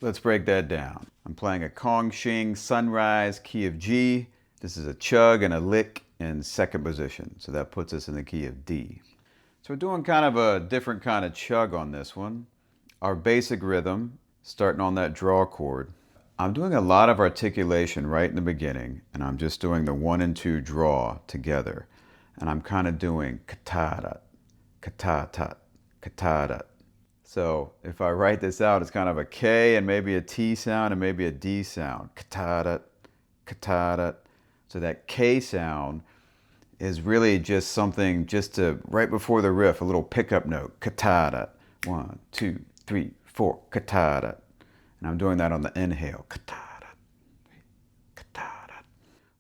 Let's break that down. I'm playing a Kongsheng Sunrise key of G. This is a chug and a lick in second position, so that puts us in the key of D. So we're doing kind of a different kind of chug on this one. Our basic rhythm, starting on that draw chord. I'm doing a lot of articulation right in the beginning, and I'm just doing the 1 and 2 draw together. And I'm kind of doing ka-ta-da, ka-ta-ta, ka-ta-da. So if I write this out, it's kind of a K and maybe a T sound and maybe a D sound. Ka-ta-da, ka-ta-da. So that K sound is really just something just to, right before the riff, a little pickup note. Ka-ta-da. 1, 2, 3, 4, ka-ta-da. And I'm doing that on the inhale. Ka-ta-da, ka-ta-da.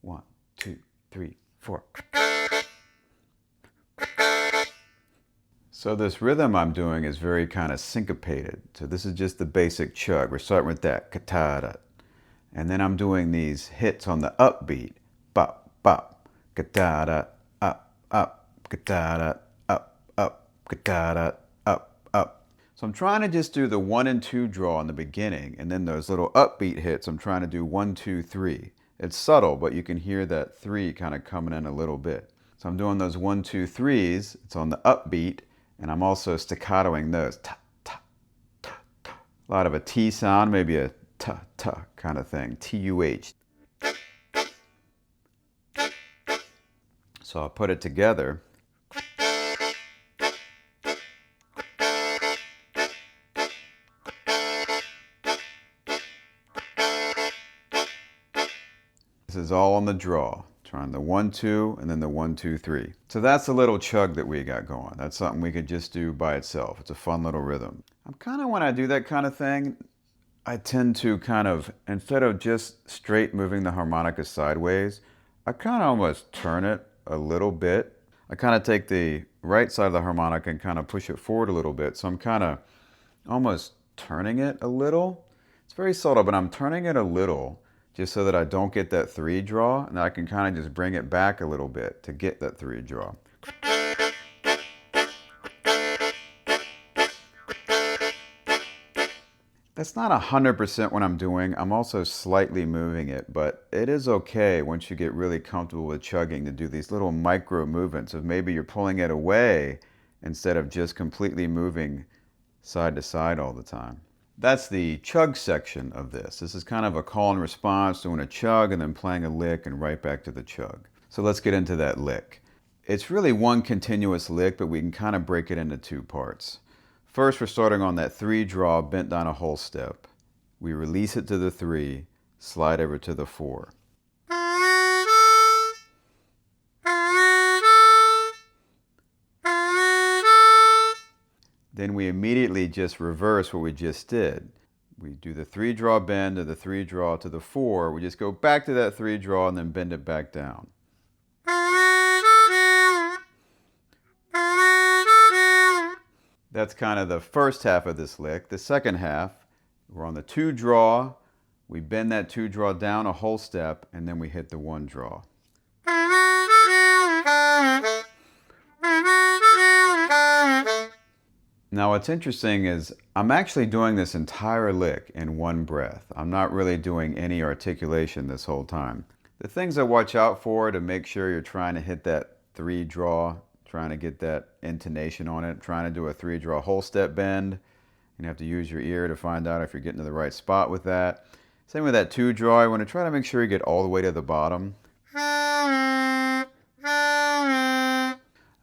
1, 2, 3, 4. So this rhythm I'm doing is very kind of syncopated. So this is just the basic chug. We're starting with that, ka-ta-da. And then I'm doing these hits on the upbeat. Bop, bop, ka-ta-da, up, up, ka-ta-da, up, up, ka-ta-da, up, up. So I'm trying to just do the 1 and 2 draw in the beginning, and then those little upbeat hits, I'm trying to do 1, 2, 3. It's subtle, but you can hear that 3 kind of coming in a little bit. So I'm doing those 1, 2, 3s. It's on the upbeat. And I'm also staccatoing those. Ta, ta, ta, ta. A lot of a T sound, maybe a ta, ta kind of thing. T-U-H. So I'll put it together. This is all on the draw. Trying the 1, 2, and then the 1, 2, 3. So that's a little chug that we got going. That's something we could just do by itself. It's a fun little rhythm. I'm kind of, when I do that kind of thing, I tend to kind of, instead of just straight moving the harmonica sideways, I kind of almost turn it a little bit. I kind of take the right side of the harmonica and kind of push it forward a little bit. So I'm kind of almost turning it a little. It's very subtle, but I'm turning it a little, just so that I don't get that 3 draw, and I can kind of just bring it back a little bit to get that 3 draw. That's not 100% what I'm doing. I'm also slightly moving it, but it is okay once you get really comfortable with chugging to do these little micro movements of maybe you're pulling it away instead of just completely moving side to side all the time. That's the chug section of this. This is kind of a call and response, doing a chug and then playing a lick and right back to the chug. So let's get into that lick. It's really one continuous lick, but we can kind of break it into 2 parts. First, we're starting on that 3 draw, bent down a whole step. We release it to the 3, slide over to the 4. Then we immediately just reverse what we just did. We do the 3 draw bend to the 3 draw to the 4. We just go back to that 3 draw and then bend it back down. That's kind of the first half of this lick. The second half, we're on the 2 draw. We bend that 2 draw down a whole step, and then we hit the 1 draw. Now what's interesting is I'm actually doing this entire lick in one breath. I'm not really doing any articulation this whole time. The things I watch out for to make sure you're trying to hit that 3 draw, trying to get that intonation on it, trying to do a 3 draw whole step bend. You have to use your ear to find out if you're getting to the right spot with that. Same with that 2 draw. You want to try to make sure you get all the way to the bottom.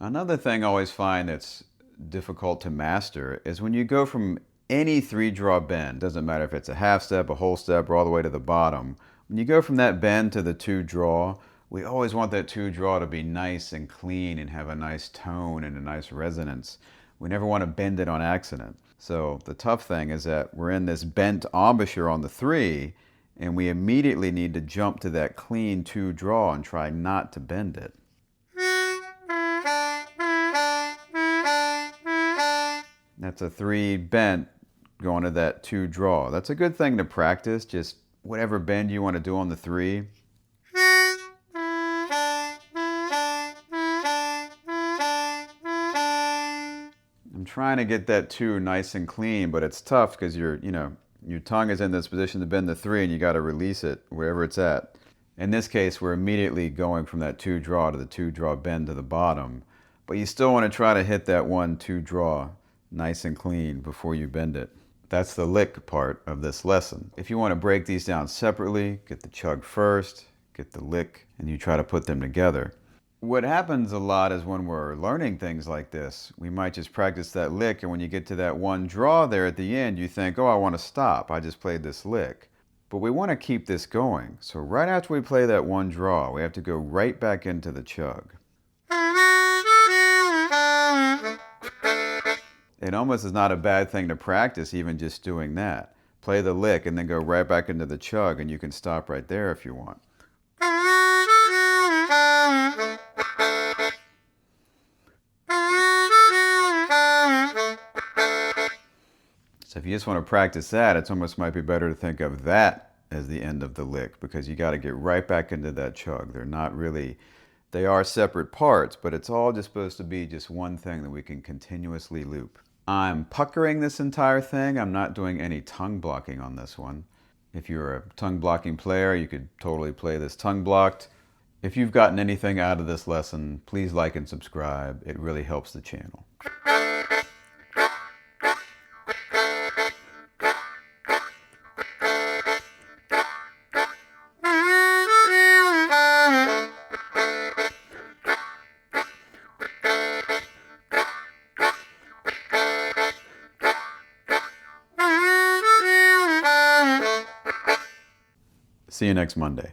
Another thing I always find that's difficult to master is when you go from any 3 draw bend, doesn't matter if it's a half step, a whole step, or all the way to the bottom. When you go from that bend to the 2 draw, we always want that 2 draw to be nice and clean and have a nice tone and a nice resonance. We never want to bend it on accident. So the tough thing is that we're in this bent embouchure on the 3, and we immediately need to jump to that clean 2 draw and try not to bend it. That's a 3 bent going to that 2 draw. That's a good thing to practice, just whatever bend you want to do on the 3. I'm trying to get that 2 nice and clean, but it's tough because you're Your tongue is in this position to bend the 3 and you got to release it wherever it's at. In this case, we're immediately going from that 2 draw to the 2 draw bend to the bottom, but you still want to try to hit that 1 2 draw nice and clean before you bend it. That's the lick part of this lesson. If you want to break these down separately, get the chug first, get the lick, and you try to put them together. What happens a lot is when we're learning things like this, we might just practice that lick, and when you get to that 1 draw there at the end, you think, oh, I want to stop. I just played this lick. But we want to keep this going. So right after we play that 1 draw, we have to go right back into the chug. It almost is not a bad thing to practice even just doing that. Play the lick and then go right back into the chug, and you can stop right there if you want. So if you just want to practice that, it's almost might be better to think of that as the end of the lick, because you got to get right back into that chug. They're not really, they are separate parts, but it's all just supposed to be just one thing that we can continuously loop. I'm puckering this entire thing. I'm not doing any tongue blocking on this one. If you're a tongue blocking player, you could totally play this tongue blocked. If you've gotten anything out of this lesson, please like and subscribe. It really helps the channel. See you next Monday.